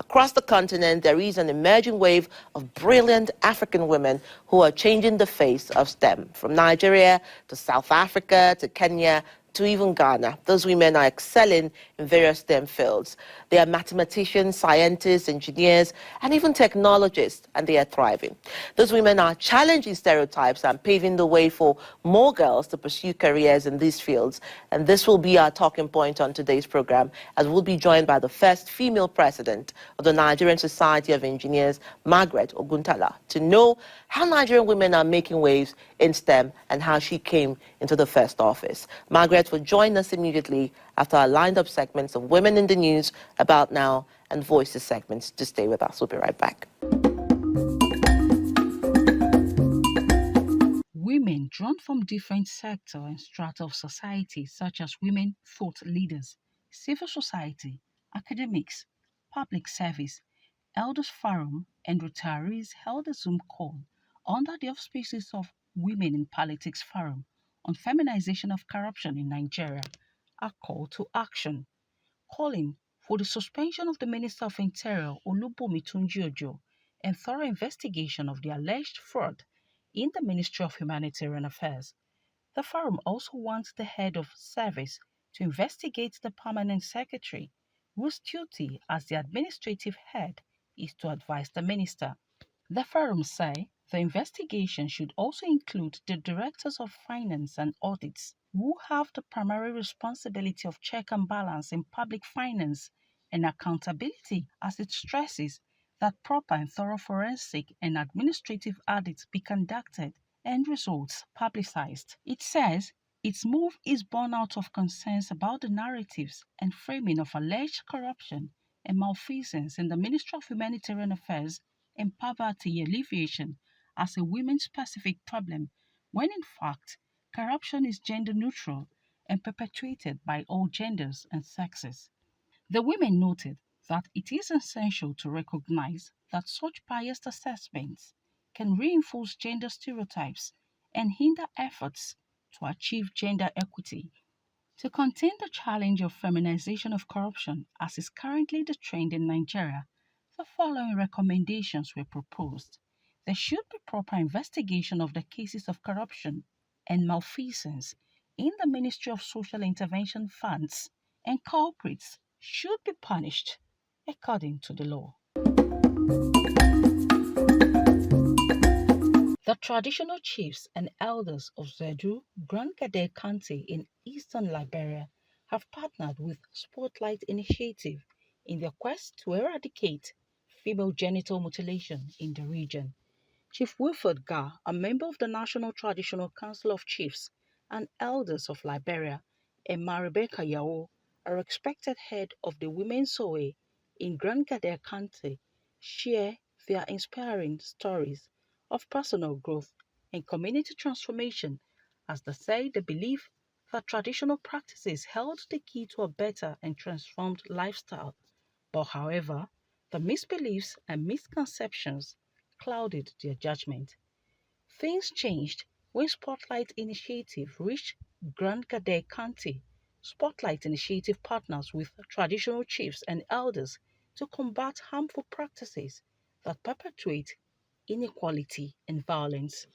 Across the continent, there is an emerging wave of brilliant African women who are changing the face of STEM, from Nigeria to South Africa to Kenya to even Ghana. Those women are excelling in various STEM fields. They are mathematicians, scientists, engineers, and even technologists, and they are thriving. Those women are challenging stereotypes and paving the way for more girls to pursue careers in these fields. And this will be our talking point on today's program, as we'll be joined by the first female president of the Nigerian Society of Engineers, Margaret Oguntala, to know how Nigerian women are making waves in STEM and how she came into the first office. Margaret will join us immediately after our lined-up segments of Women in the News, About Now, and Voices segments. Just stay with us. We'll be right back. Women drawn from different sectors and strata of society, such as women thought leaders, civil society, academics, public service, Elders Forum, and retirees held a Zoom call under the auspices of Women in Politics Forum on feminization of corruption in Nigeria, a call to action, calling for the suspension of the Minister of Interior Olubomi Tunji-Ojo and thorough investigation of the alleged fraud in the Ministry of Humanitarian Affairs. The forum also wants the head of service to investigate the permanent secretary, whose duty as the administrative head is to advise the minister. The forum say the investigation should also include the directors of finance and audits, who have the primary responsibility of check and balance in public finance and accountability, as it stresses that proper and thorough forensic and administrative audits be conducted and results publicized. It says its move is born out of concerns about the narratives and framing of alleged corruption and malfeasance in the Ministry of Humanitarian Affairs and poverty alleviation as a women-specific problem, when in fact corruption is gender-neutral and perpetuated by all genders and sexes. The women noted that it is essential to recognize that such biased assessments can reinforce gender stereotypes and hinder efforts to achieve gender equity. To contain the challenge of feminization of corruption, as is currently the trend in Nigeria, the following recommendations were proposed. There should be proper investigation of the cases of corruption and malfeasance in the Ministry of Social Intervention Funds, and culprits should be punished according to the law. The traditional chiefs and elders of Zedu, Grand Gade County in eastern Liberia have partnered with Spotlight Initiative in their quest to eradicate female genital mutilation in the region. Chief Wilford Gar, a member of the National Traditional Council of Chiefs and Elders of Liberia, and Ma Rebecca Yao, a respected head of the Women's Sowe in Grand Gade County, share their inspiring stories of personal growth and community transformation, as they say they believe that traditional practices held the key to a better and transformed lifestyle. But however, the misbeliefs and misconceptions clouded their judgment. Things changed when Spotlight Initiative reached Grand Gade County. Spotlight Initiative partners with traditional chiefs and elders to combat harmful practices that perpetuate inequality and violence.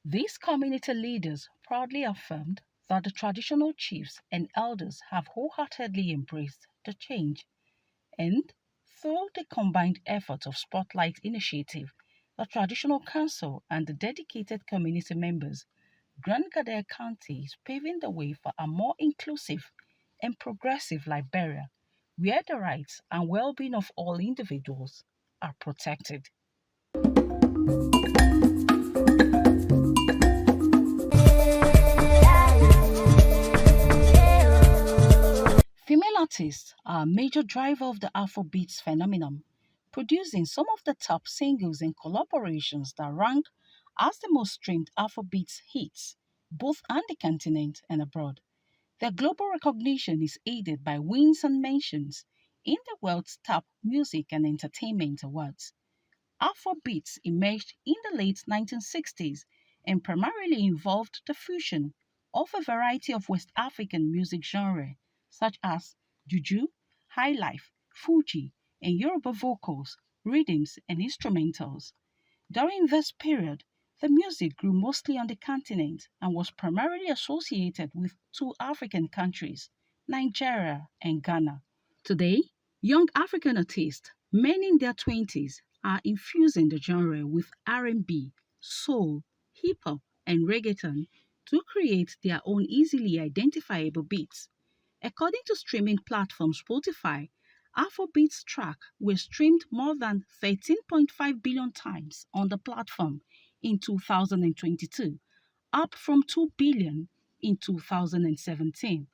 These community leaders proudly affirmed that the traditional chiefs and elders have wholeheartedly embraced the change, and through the combined efforts of Spotlight Initiative, the Traditional Council, and the dedicated community members, Grand Gade County is paving the way for a more inclusive and progressive Liberia, where the rights and well-being of all individuals are protected. Female artists are a major driver of the Afrobeats phenomenon, producing some of the top singles and collaborations that rank as the most streamed Afrobeats hits, both on the continent and abroad. Their global recognition is aided by wins and mentions in the world's top music and entertainment awards. Afrobeats emerged in the late 1960s and primarily involved the fusion of a variety of West African music genres such as juju, highlife, fuji, and Yoruba vocals, rhythms, and instrumentals. During this period, the music grew mostly on the continent and was primarily associated with two African countries, Nigeria and Ghana. Today, young African artists, many in their 20s, are infusing the genre with R&B, soul, hip hop, and reggaeton to create their own easily identifiable beats. According to streaming platform Spotify, Afrobeats track were streamed more than 13.5 billion times on the platform in 2022, up from 2 billion in 2017.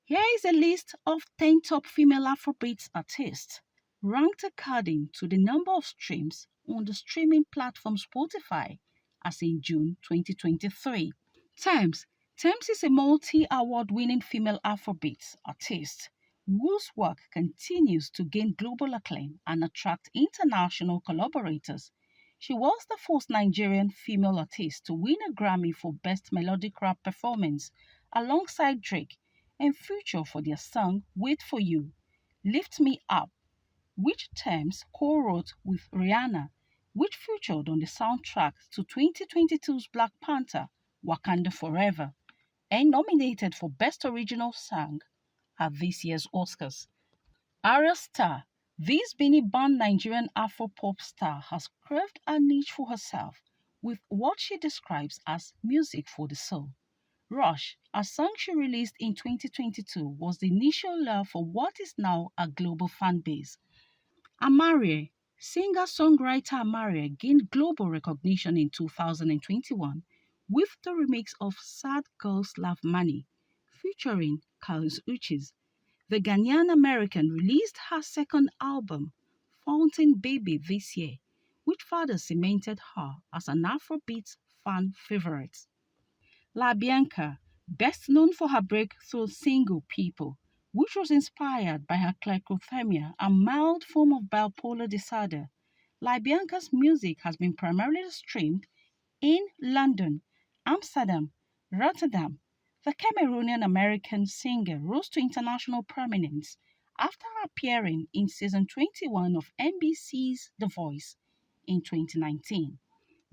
Here is a list of 10 top female Afrobeats artists, ranked according to the number of streams on the streaming platform Spotify as in June 2023. Thames. Thames is a multi-award winning female Afrobeats artist whose work continues to gain global acclaim and attract international collaborators. She was the first Nigerian female artist to win a Grammy for Best Melodic Rap Performance alongside Drake and feature for their song Wait For You, Lift Me Up, which Thames co-wrote with Rihanna, which featured on the soundtrack to 2022's Black Panther, Wakanda Forever, and nominated for Best Original Song at this year's Oscars. Arya Star, this Benin-born Nigerian Afro-pop star has carved a niche for herself with what she describes as music for the soul. Rush, a song she released in 2022, was the initial love for what is now a global fan base. Amarie, singer-songwriter Amarie gained global recognition in 2021 with the remix of Sad Girls Love Money, featuring Carlos Uchis. The Ghanaian American released her second album, Fountain Baby, this year, which further cemented her as an Afrobeat fan favorite. La Bianca, best known for her breakthrough single People, which was inspired by her clecrothemia, a mild form of bipolar disorder. La Bianca's music has been primarily streamed in London, Amsterdam, Rotterdam. The Cameroonian-American singer rose to international prominence after appearing in season 21 of NBC's The Voice in 2019.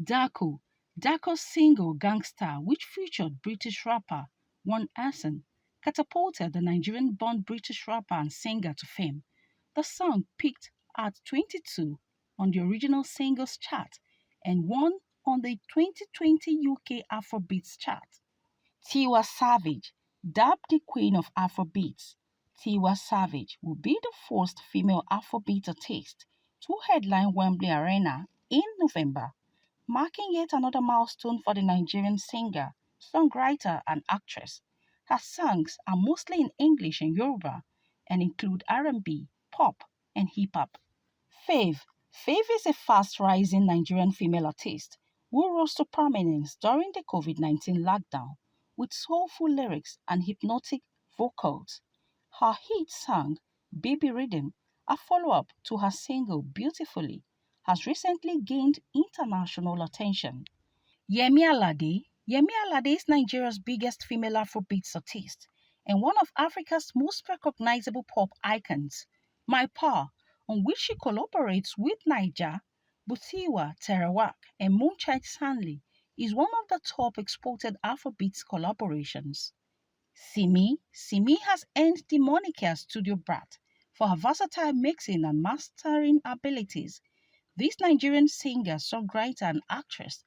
Dako's single Gangsta, which featured British rapper One Arson, catapulted the Nigerian-born British rapper and singer to fame. The song peaked at 22 on the original singles chart and won on the 2020 UK Afrobeats chart. Tiwa Savage, dubbed the Queen of Afrobeats, Tiwa Savage will be the first female Afrobeat artist to headline Wembley Arena in November, marking yet another milestone for the Nigerian singer, songwriter, and actress. Her songs are mostly in English and Yoruba and include R&B, pop, and hip-hop. Faith is a fast-rising Nigerian female artist who rose to prominence during the COVID-19 lockdown with soulful lyrics and hypnotic vocals. Her hit song, Baby Rhythm, a follow-up to her single Beautifully, has recently gained international attention. Yemi Alade is Nigeria's biggest female Afrobeats artist and one of Africa's most recognizable pop icons. My Pa, on which she collaborates with Naija, Butiwa, Terawak, and Moonchild Stanley, is one of the top exported Afrobeats collaborations. Simi has earned the moniker Studio Brat for her versatile mixing and mastering abilities. This Nigerian singer, songwriter, and actress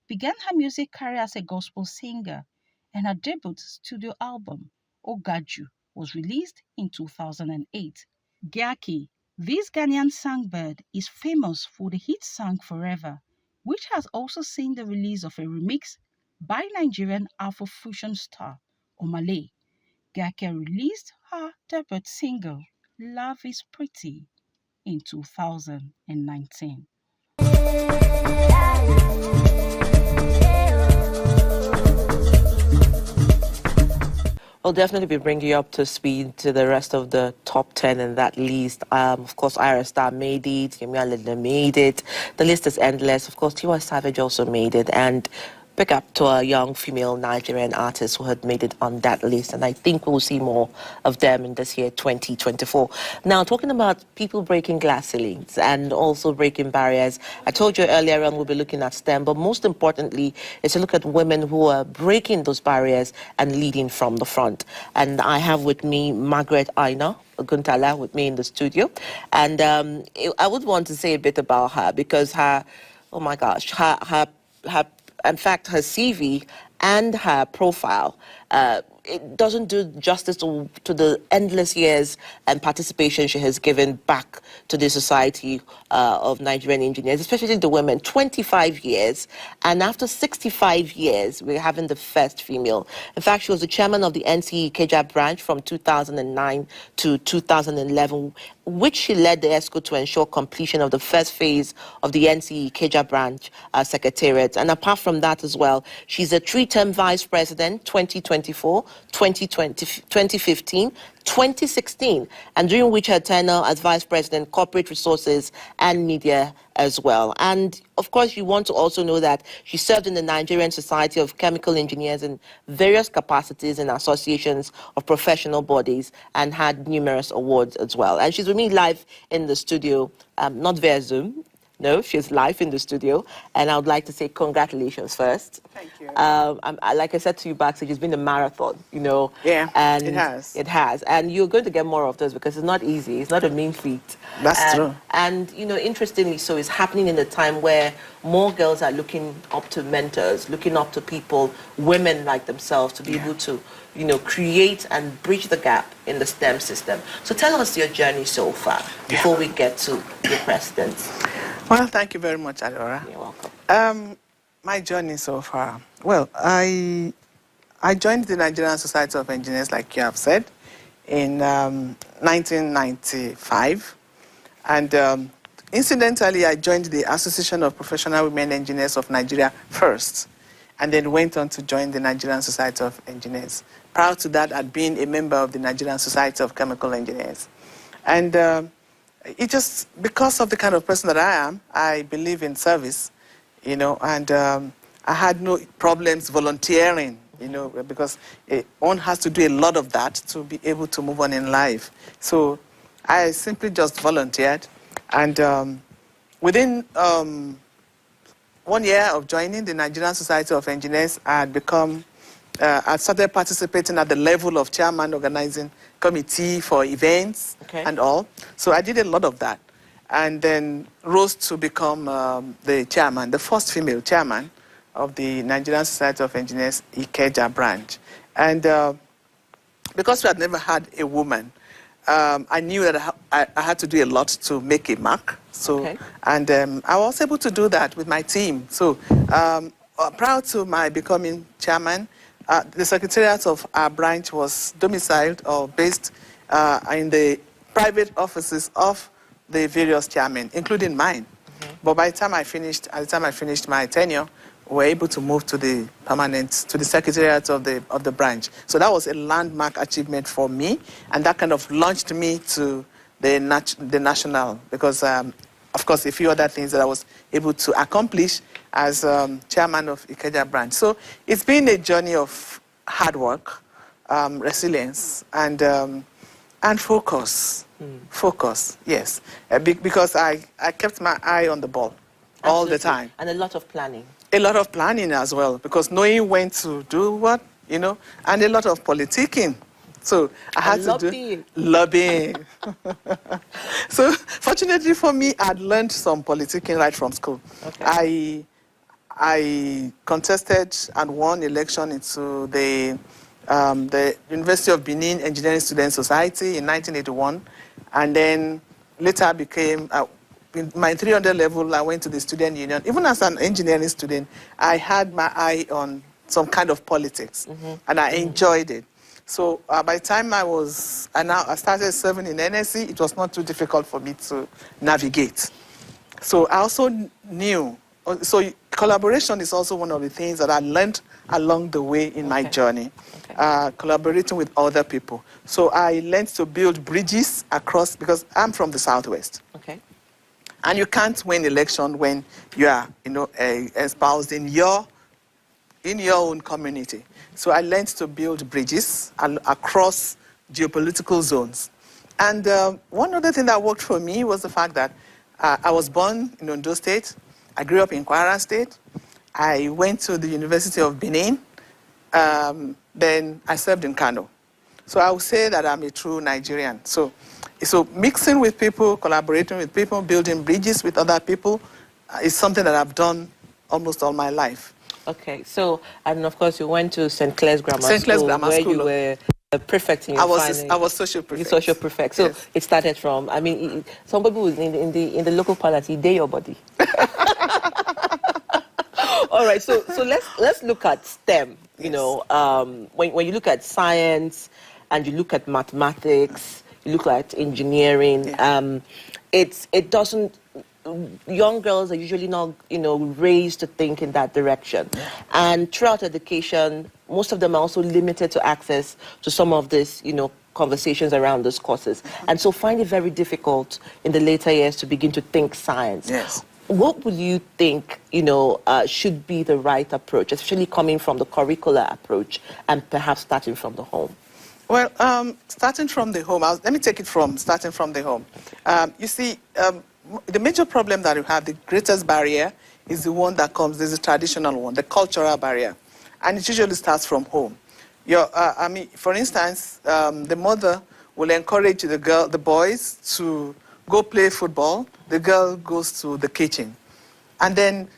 began her music career as a gospel singer, and her debut studio album, Ogaju, was released in 2008. Gyaki, this Ghanaian songbird, is famous for the hit song Forever, which has also seen the release of a remix by Nigerian Afrofusion star Omale. Gyaki released her debut single, Love is Pretty, in 2019. We'll definitely be bringing you up to speed to the rest of the top 10 in that list. Of course, Ira Star made it, Yemi Alade made it. The list is endless. Of course, Tiwa Savage also made it. And Pick up to our young female Nigerian artists who had made it on that list, and I think we'll see more of them in this year 2024. Now, talking about people breaking glass ceilings and also breaking barriers, I told you earlier on we'll be looking at STEM, but most importantly is to look at women who are breaking those barriers and leading from the front. And I have with me Margaret Aina Guntala with me in the studio, and I would want to say a bit about her because her, oh my gosh, her in fact, her CV and her profile, it doesn't do justice to the endless years and participation she has given back to the society of Nigerian engineers, especially the women. 25 years, and after 65 years, we're having the first female. In fact, she was the chairman of the NCE Ikeja branch from 2009 to 2011, which she led the ESCO to ensure completion of the first phase of the NCE Ikeja branch secretariat. And apart from that as well, she's a three-term vice president, 2024, 2020, 2015, 2016, and during which her tenure as vice president, corporate resources and media as well. And of course, you want to also know that she served in the Nigerian Society of Chemical Engineers in various capacities and associations of professional bodies and had numerous awards as well. And she's with me live in the studio, not via Zoom. No, she's live in the studio, and I would like to say congratulations first. Thank you. Like I said to you backstage, it's been a marathon, you know. Yeah, and it has. It has, and you're going to get more of this because it's not easy. It's not a mean feat. That's true. And you know, interestingly, so it's happening in a time where more girls are looking up to mentors, looking up to people, women like themselves, to be able to, you know, create and bridge the gap in the STEM system. So tell us your journey so far before we get to your presidents. Well, thank you very much, Adora. You're welcome. My journey so far. Well, I joined the Nigerian Society of Engineers, like you have said, in 1995. And incidentally, I joined the Association of Professional Women Engineers of Nigeria first, and then went on to join the Nigerian Society of Engineers. Prior to that, I'd been a member of the Nigerian Society of Chemical Engineers. And it just, because of the kind of person that I am, I believe in service, you know, and I had no problems volunteering, you know, because one has to do a lot of that to be able to move on in life. So I simply just volunteered, and within 1 year of joining the Nigerian Society of Engineers, I started participating at the level of chairman, organizing committee for events and all. So I did a lot of that, and then rose to become the chairman, the first female chairman of the Nigerian Society of Engineers Ikeja branch. And because we had never had a woman, I knew that I had to do a lot to make a mark. So, and I was able to do that with my team. So prior to my becoming chairman, the secretariat of our branch was domiciled or based in the private offices of the various chairmen, including mine. But by the time I finished, my tenure, we were able to move to the secretariat of the branch. So that was a landmark achievement for me, and that kind of launched me to the national, because of course a few other things that I was able to accomplish as chairman of Ikeja branch. So it's been a journey of hard work, resilience, and focus. Focus, yes, because I kept my eye on the ball all the time. And a lot of planning. A lot of planning as well, because knowing when to do what, you know, and a lot of politicking. So I had to do lobbying. So fortunately for me, I'd learned some politicking right from school. I contested and won election into the University of Benin Engineering Student Society in 1981, and then later became, in my 300 level, I went to the student union. Even as an engineering student, I had my eye on some kind of politics, and I enjoyed it. So by the time I started serving in NSC, it was not too difficult for me to navigate. So I also knew, so collaboration is also one of the things that I learned along the way in my journey, collaborating with other people. So I learned to build bridges across, because I'm from the Southwest. And you can't win election when you are, you know, espousing your in your own community. So I learned to build bridges across geopolitical zones. And one other thing that worked for me was the fact that I was born in Ondo State. I grew up in Kwara State. I went to the University of Benin. Then I served in Kano. So I would say that I'm a true Nigerian. So mixing with people, collaborating with people, building bridges with other people is something that I've done almost all my life. Okay, so, and of course you went to St. Clair's Grammar School. St. Clair's Grammar where School. you were a prefect in your I was social prefect. Social prefect. So yes. It started from, I mean, some people in the local parlance, they your body. All right, so let's look at STEM. You know, when you look at science and you look at mathematics, you look at engineering, it doesn't. Young girls are usually not, raised to think in that direction. Yeah. And throughout education, most of them are also limited to access to some of this, conversations around those courses. And so find it very difficult in the later years to begin to think science. Yes. What would you think, should be the right approach, especially coming from the curricular approach and perhaps starting from the home? Well, starting from the home, let me take it from starting from the home. You see, the major problem that you have, the greatest barrier, is the one that comes, there's a traditional one, the cultural barrier. And it usually starts from home. For instance, the mother will encourage the boys to go play football. The girl goes to the kitchen. And then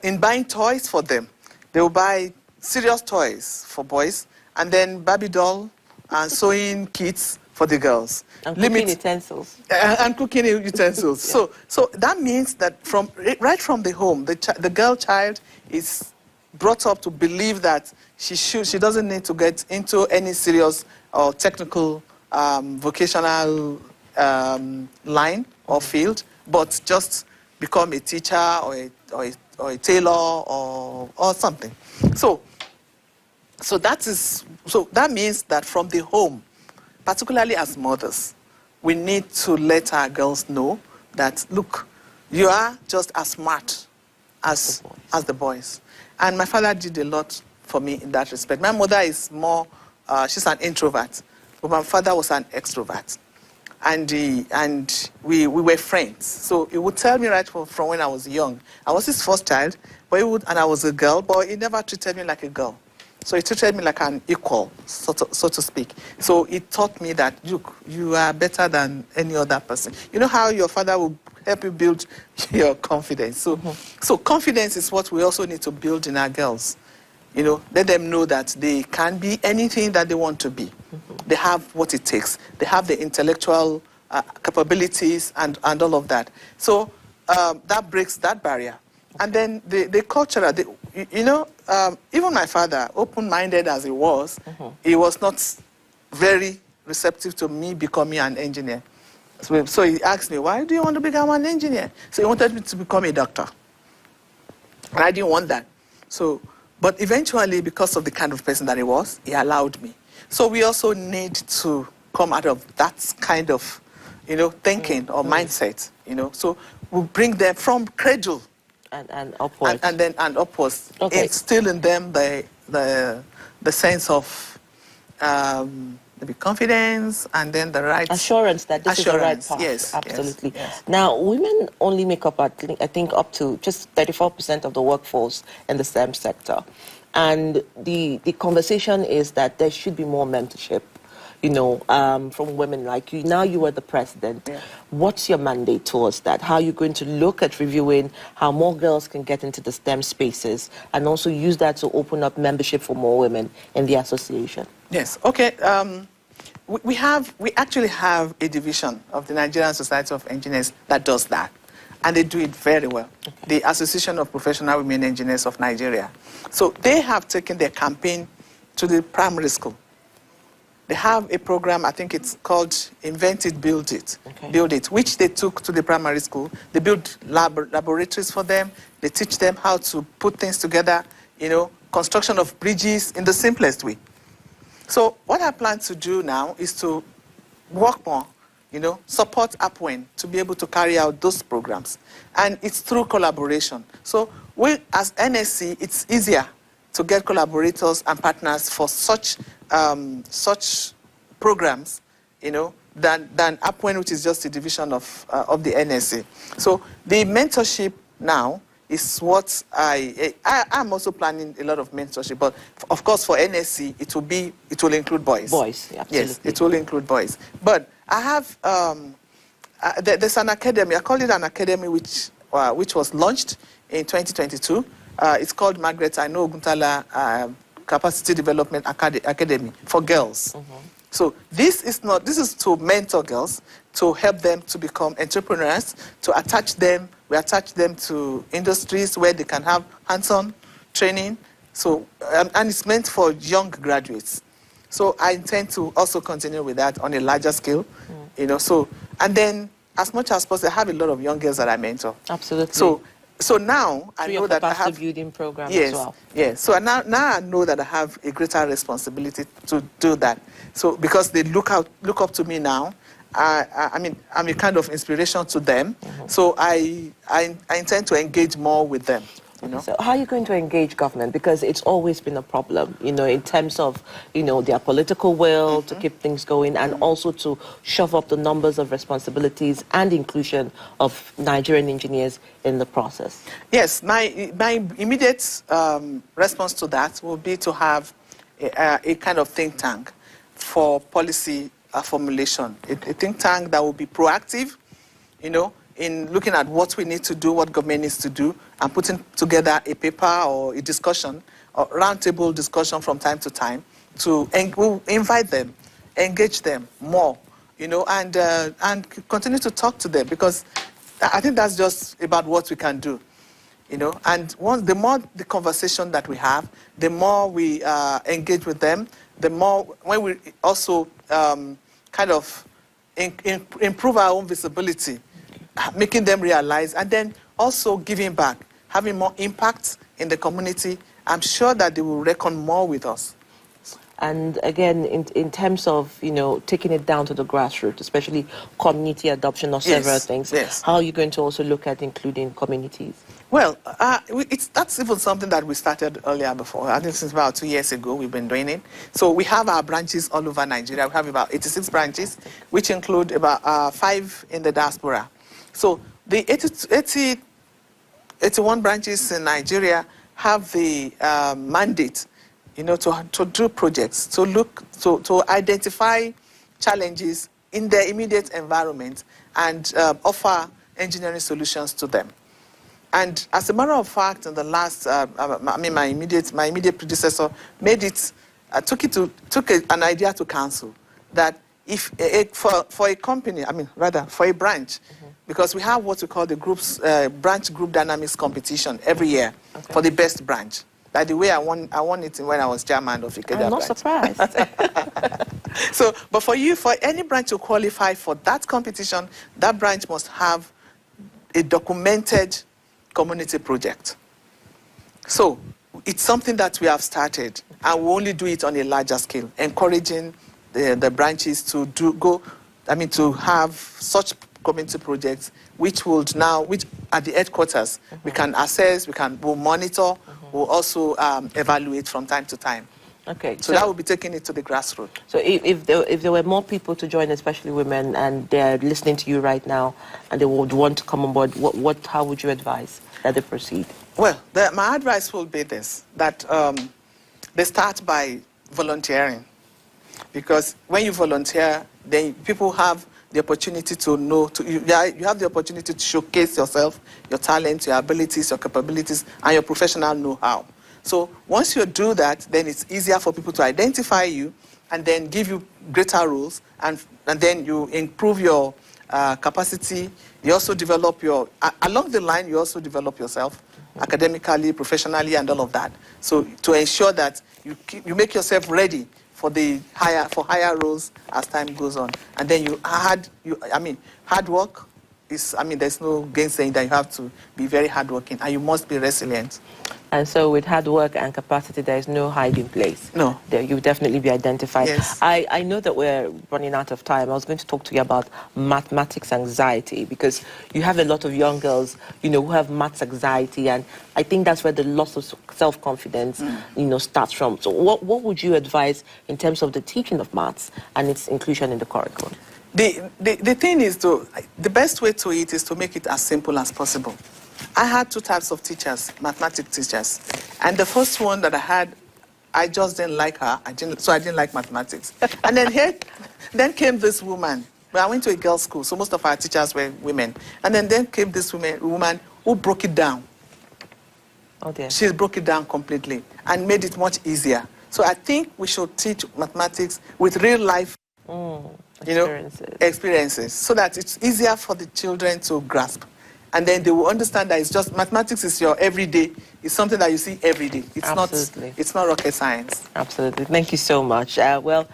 in buying toys for them, they will buy serious toys for boys, and then Barbie doll and sewing kits for the girls. And cooking utensils. And cooking utensils. Yeah. So that means that right from the home, the girl child is brought up to believe that she doesn't need to get into any serious or technical vocational line or field, but just become a teacher or a tailor or something. So that means that from the home, particularly as mothers, we need to let our girls know that, look, you are just as smart as the boys. And my father did a lot for me in that respect. My mother is more, she's an introvert, but my father was an extrovert. And we were friends. So he would tell me right from when I was young. I was his first child, and I was a girl, but he never treated me like a girl. So he treated me like an equal, so to speak. So he taught me that, look, you are better than any other person. You know how your father will help you build your confidence. So confidence is what we also need to build in our girls. Let them know that they can be anything that they want to be. They have what it takes. They have the intellectual capabilities and all of that. So that breaks that barrier. And then the cultural, even my father, open-minded as he was not very receptive to me becoming an engineer. So he asked me, why do you want to become an engineer? So he wanted me to become a doctor. And I didn't want that. But eventually, because of the kind of person that he was, he allowed me. So we also need to come out of that kind of, thinking or mindset, So we bring them from cradle. And upwards. And upwards. Okay. Instill in them the sense of maybe confidence and then the right... Assurance that this is the right path. Yes. Absolutely. Yes. Now, women only make up, I think, up to just 34% of the workforce in the STEM sector. And the conversation is that there should be more mentorship, from women like you. Now you are the president. Yeah. What's your mandate towards that? How are you going to look at reviewing how more girls can get into the STEM spaces and also use that to open up membership for more women in the association? Yes. Okay. We actually have a division of the Nigerian Society of Engineers that does that. And they do it very well. Okay. The Association of Professional Women Engineers of Nigeria. So they have taken their campaign to the primary school. They have a program, I think it's called Invent It, Build It, Build It, which they took to the primary school. They build laboratories for them. They teach them how to put things together, construction of bridges in the simplest way. So what I plan to do now is to work more, support Upwin to be able to carry out those programs. And it's through collaboration. So we, as NSC, it's easier to get collaborators and partners for such programs, than Upwin, which is just a division of the NSA. So the mentorship now is what I'm also planning a lot of mentorship, but of course for NSC it will include boys. Boys, absolutely. Yes, it will include boys. But I have there's an academy. I call it an academy which was launched in 2022. It's called Margaret Aino Oguntala Capacity Development Academy for girls. So this is to mentor girls, to help them to become entrepreneurs, to attach them. We attach them to industries where they can have hands-on training. So and it's meant for young graduates. So I intend to also continue with that on a larger scale, So and then as much as possible, I have a lot of young girls that I mentor. Absolutely. So now I know that I have building program yes, as well. Yes. So now I know that I have a greater responsibility to do that. So because they look up to me now, I mean I'm a kind of inspiration to them. So I intend to engage more with them. So how are you going to engage government? Because it's always been a problem, in terms of, their political will to keep things going and also to shove up the numbers of responsibilities and inclusion of Nigerian engineers in the process. Yes, my immediate response to that will be to have a kind of think tank for policy formulation. A think tank that will be proactive, in looking at what we need to do, what government needs to do, and putting together a paper or a discussion, or roundtable discussion from time to time we'll invite them, engage them more, and continue to talk to them, because I think that's just about what we can do, And the more the conversation that we have, the more we engage with them, the more when we also kind of improve our own visibility, making them realize, and then also giving back, having more impact in the community, I'm sure that they will reckon more with us. And again, in terms of, taking it down to the grassroots, especially community adoption of several things, how are you going to also look at including communities? Well, that's even something that we started earlier before. I think since about 2 years ago, we've been doing it. So we have our branches all over Nigeria. We have about 86 branches, which include about 5 in the diaspora. So the 81 branches in Nigeria have the mandate, to do projects, to identify challenges in their immediate environment and offer engineering solutions to them. And as a matter of fact, in the last, my immediate predecessor took an idea to council that if for a company, for a branch, because we have what we call the branch group dynamics competition every year for the best branch. By the way, I won it when I was chairman of Ikeja branch. I'm not surprised. So, but for any branch to qualify for that competition, that branch must have a documented community project. So it's something that we have started, and we only do it on a larger scale, encouraging the branches to to have such community projects, which at the headquarters we can assess, we'll monitor, we'll also evaluate from time to time. Okay. So that will be taking it to the grassroots. So if there were more people to join, especially women, and they're listening to you right now, and they would want to come on board, how would you advise that they proceed? Well, my advice will be this, that they start by volunteering. Because when you volunteer, then people have the opportunity to know, you have the opportunity to showcase yourself, your talents, your abilities, your capabilities, and your professional know-how. So once you do that, then it's easier for people to identify you and then give you greater roles, and then you improve your capacity. You also develop along the line, you also develop yourself academically, professionally, and all of that. So to ensure that you make yourself ready for higher roles as time goes on. And then hard work is, there's no gainsaying that you have to be very hardworking, and you must be resilient. And so with hard work and capacity, there is no hiding place. No. There, you'll definitely be identified. Yes. I know that we're running out of time. I was going to talk to you about mathematics anxiety, because you have a lot of young girls, who have maths anxiety, and I think that's where the loss of self-confidence, starts from. So what would you advise in terms of the teaching of maths and its inclusion in the curriculum? The thing is, the best way to it is to make it as simple as possible. I had two types of teachers, mathematics teachers. And the first one that I had, I just didn't like her. So I didn't like mathematics. And then came this woman. Well, I went to a girls' school, so most of our teachers were women. And then came this woman who broke it down. Oh dear. She broke it down completely and made it much easier. So I think we should teach mathematics with real life experiences, so that it's easier for the children to grasp. And then they will understand that it's just mathematics is your everyday. It's something that you see every day. It's not rocket science. Absolutely. Thank you so much. Well,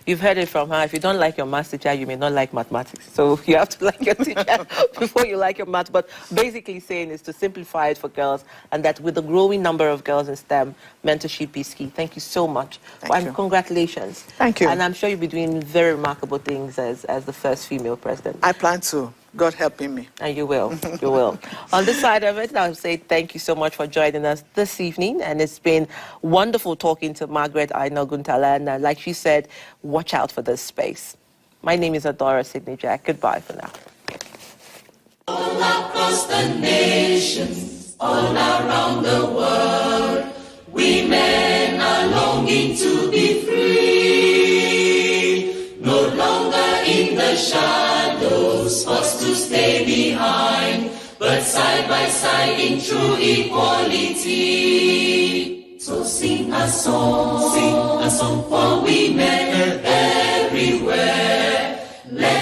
you've heard it from her. If you don't like your maths teacher, you may not like mathematics. So you have to like your teacher before you like your maths. But basically saying is to simplify it for girls, and that with the growing number of girls in STEM, mentorship is key. Thank you so much. Thank you. Congratulations. Thank you. And I'm sure you'll be doing very remarkable things as the first female president. I plan to. God helping me. And you will. You will. On this side of it, I'll say thank you so much for joining us this evening. And it's been wonderful talking to Margaret Aino Guntala. And like she said, watch out for this space. My name is Adora Sidney Jack. Goodbye for now. All across the nations, all around the world, we men are longing to be free. No longer in the shadows, forced to stay behind, but side by side in true equality. So sing a song for women everywhere. Let